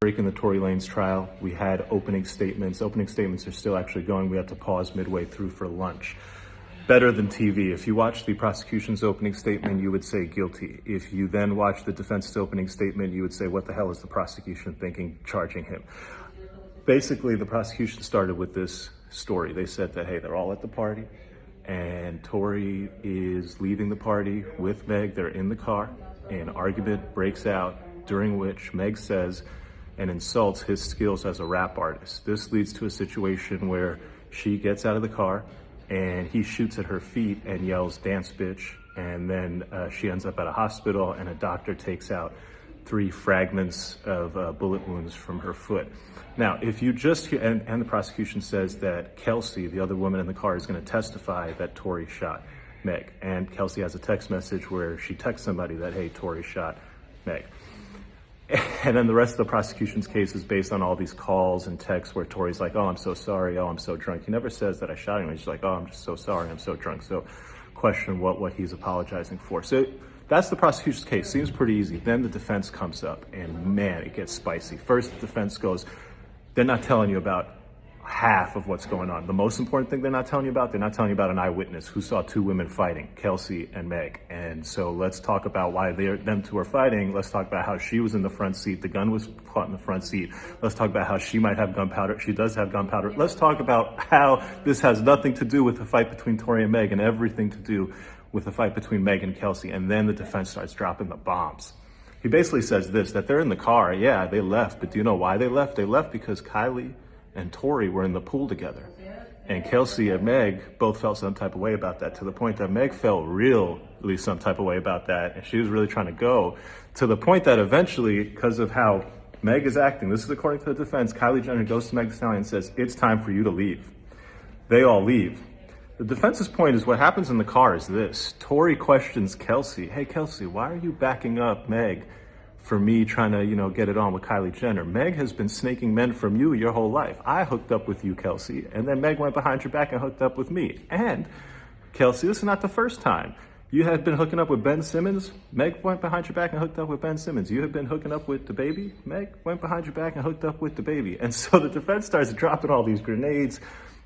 break in the Tory Lanez trial. We had opening statements. Opening statements are still actually going. We had to pause midway through for lunch. Better than TV. If you watch the prosecution's opening statement, you would say guilty. If you then watch the defense's opening statement, you would say, what the hell is the prosecution thinking, charging him? Basically, the prosecution started with this story. They said that, hey, they're all at the party, and Tory is leaving the party with Meg. They're in the car. An argument breaks out, during which Meg says and insults his skills as a rap artist. This leads to a situation where she gets out of the car and he shoots at her feet and yells, "Dance, bitch." And then she ends up at a hospital, and a doctor takes out 3 fragments of bullet wounds from her foot. Now, if you just hear, and the prosecution says that Kelsey, the other woman in the car, is going to testify that Tory shot Meg. And Kelsey has a text message where she texts somebody that, hey, Tory shot Meg. And then the rest of the prosecution's case is based on all these calls and texts where Tory's like, oh, I'm so sorry, oh, I'm so drunk. He never says that I shot him. He's like, oh, I'm just so sorry, I'm so drunk. So question what he's apologizing for. So that's the prosecution's case. Seems pretty easy. Then the defense comes up, and man, it gets spicy. First, the defense goes, they're not telling you about half of what's going on. The most important thing they're not telling you about an eyewitness who saw 2 women fighting, Kelsey and Meg. And so let's talk about why them 2 are fighting. Let's talk about how she was in the front seat. The gun was caught in the front seat. Let's talk about how she might have gunpowder. She does have gunpowder. Let's talk about how this has nothing to do with the fight between Tory and Meg and everything to do with the fight between Meg and Kelsey. And then the defense starts dropping the bombs. He basically says this, that they're in the car. Yeah, they left. But do you know why they left? They left because Kylie and Tory were in the pool together. And Kelsey and Meg both felt some type of way about that, to the point that Meg felt really some type of way about that. And she was really trying to go, to the point that eventually, because of how Meg is acting, this is according to the defense, Kylie Jenner goes to Megan Thee Stallion and says, it's time for you to leave. They all leave. The defense's point is what happens in the car is this. Tory questions Kelsey, hey Kelsey, why are you backing up Meg for me trying to, get it on with Kylie Jenner? Meg has been snaking men from you your whole life. I hooked up with you, Kelsey, and then Meg went behind your back and hooked up with me. And Kelsey, this is not the first time. You had been hooking up with Ben Simmons. Meg went behind your back and hooked up with Ben Simmons. You had been hooking up with DaBaby. Meg went behind your back and hooked up with DaBaby. And so the defense starts dropping all these grenades.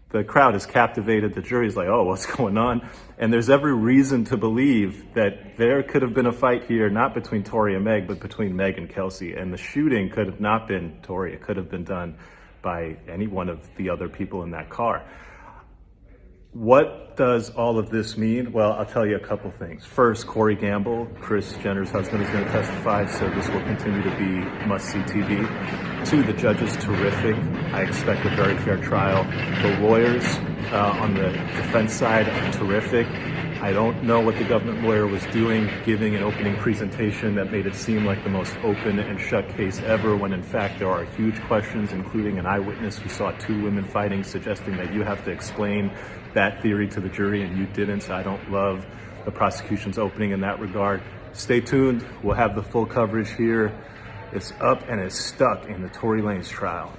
The crowd is captivated. The jury's like, oh, what's going on? And there's every reason to believe that there could have been a fight here, not between Tory and Meg, but between Meg and Kelsey. And the shooting could have not been Tory. It could have been done by any one of the other people in that car. What does all of this mean? Well, I'll tell you a couple things. First, Corey Gamble, Kris Jenner's husband, is going to testify, so this will continue to be must-see TV. 2, the judge is terrific. I expect a very fair trial. The lawyers on the defense side are terrific. I don't know what the government lawyer was doing, giving an opening presentation that made it seem like the most open and shut case ever, when in fact there are huge questions, including an eyewitness who saw 2 women fighting, suggesting that you have to explain that theory to the jury, and you didn't. So I don't love the prosecution's opening in that regard. Stay tuned. We'll have the full coverage here. It's up and it's stuck in the Tory Lanez trial.